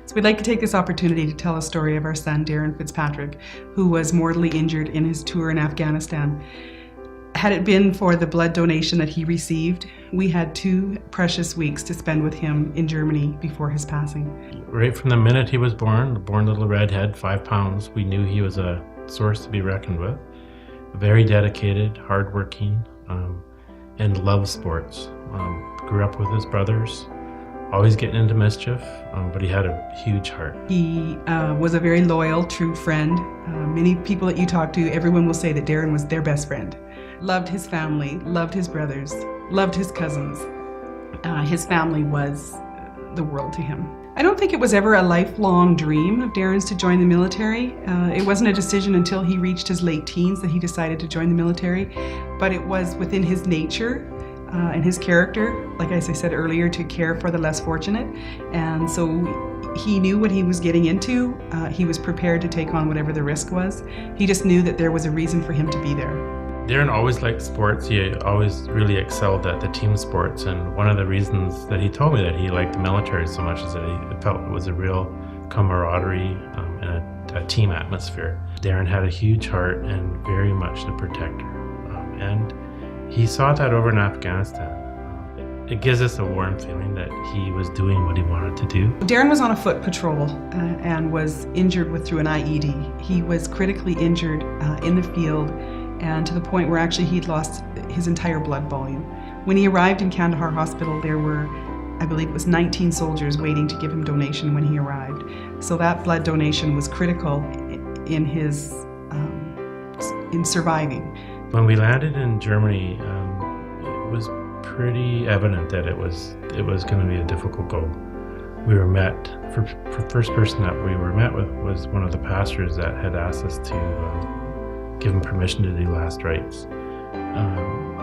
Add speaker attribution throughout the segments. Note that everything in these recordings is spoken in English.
Speaker 1: So we'd like to take this opportunity to tell a story of our son, Darren Fitzpatrick, who was mortally injured in his tour in Afghanistan. Had it been for the blood donation that he received, we had 2 precious weeks to spend with him in Germany before his passing.
Speaker 2: Right from the minute he was born little redhead, 5 pounds, we knew he was a source to be reckoned with. Very dedicated, hardworking, and loved sports. Grew up with his brothers, always getting into mischief, but he had a huge heart.
Speaker 1: He was a very loyal, true friend. Many people that you talk to, everyone will say that Darren was their best friend. Loved his family, loved his brothers, loved his cousins. His family was the world to him. I don't think it was ever a lifelong dream of Darren's to join the military. It wasn't a decision until he reached his late teens that he decided to join the military, but it was within his nature and his character, like as I said earlier, to care for the less fortunate. And so he knew what he was getting into. He was prepared to take on whatever the risk was. He just knew that there was a reason for him to be there.
Speaker 2: Darren always liked sports. He always really excelled at the team sports, and one of the reasons that he told me that he liked the military so much is that he felt it was a real camaraderie and a team atmosphere. Darren had a huge heart and very much the protector, and he saw that over in Afghanistan. It gives us a warm feeling that he was doing what he wanted to do.
Speaker 1: Darren was on a foot patrol and was injured through an IED. He was critically injured in the field, and to the point where actually he'd lost his entire blood volume. When he arrived in Kandahar Hospital, there were, I believe it was 19 soldiers waiting to give him donation when he arrived. So that blood donation was critical in his in surviving.
Speaker 2: When we landed in Germany, it was pretty evident that it was going to be a difficult go. We were met, for first person that we were met with was one of the pastors that had asked us to give him permission to do last rites.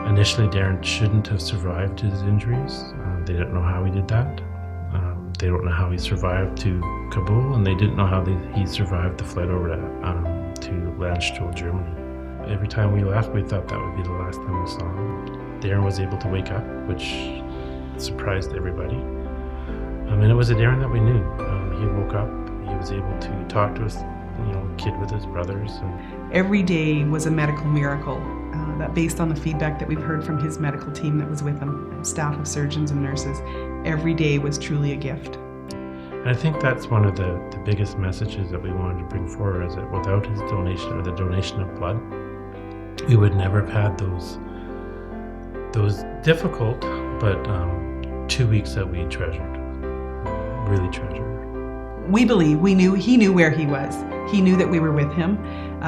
Speaker 2: Initially, Darren shouldn't have survived his injuries. They didn't know how he did that. They don't know how he survived to Kabul, and they didn't know how he survived the flight over to Landstuhl, Germany. Every time we left, we thought that would be the last time we saw him. Darren was able to wake up, which surprised everybody. And it was a Darren that we knew. He woke up, he was able to talk to us, kid with his brothers.
Speaker 1: Every day was a medical miracle, that based on the feedback that we've heard from his medical team that was with him, staff of surgeons and nurses, every day was truly a gift.
Speaker 2: And I think that's one of the biggest messages that we wanted to bring forward, is that without his donation, or the donation of blood, we would never have had those difficult but 2 weeks that we treasured, really treasured.
Speaker 1: We believe, he knew where he was. He knew that we were with him.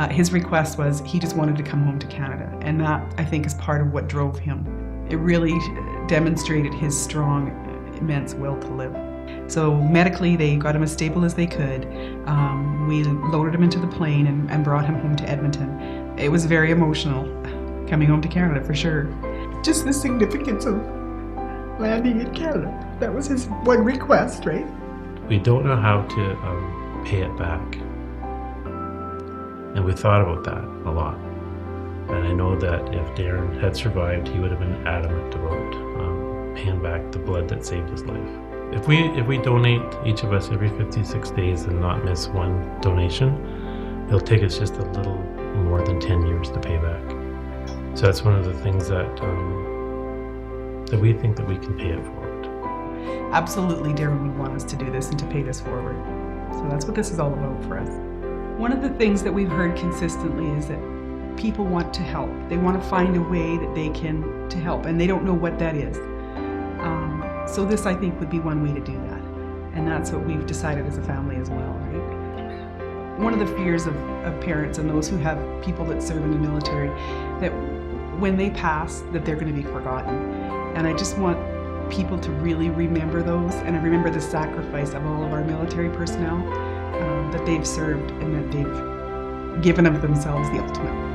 Speaker 1: His request was he just wanted to come home to Canada, and that, I think, is part of what drove him. It really demonstrated his strong, immense will to live. So medically, they got him as stable as they could. We loaded him into the plane and brought him home to Edmonton. It was very emotional, coming home to Canada, for sure. Just the significance of landing in Canada. That was his one request, right?
Speaker 2: We don't know how to pay it back. And we thought about that a lot. And I know that if Darren had survived, he would have been adamant about paying back the blood that saved his life. If we donate, each of us, every 56 days and not miss one donation, it'll take us just a little more than 10 years to pay back. So that's one of the things that we think that we can pay it forward.
Speaker 1: Absolutely, Darren would want us to do this and to pay this forward. So that's what this is all about for us. One of the things that we've heard consistently is that people want to help. They want to find a way that they can to help, and they don't know what that is. So this, I think, would be one way to do that. And that's what we've decided as a family as well, right? One of the fears of parents and those who have people that serve in the military, that when they pass, that they're going to be forgotten. And I just want people to really remember those, and remember the sacrifice of all of our military personnel, that they've served and that they've given of themselves the ultimate.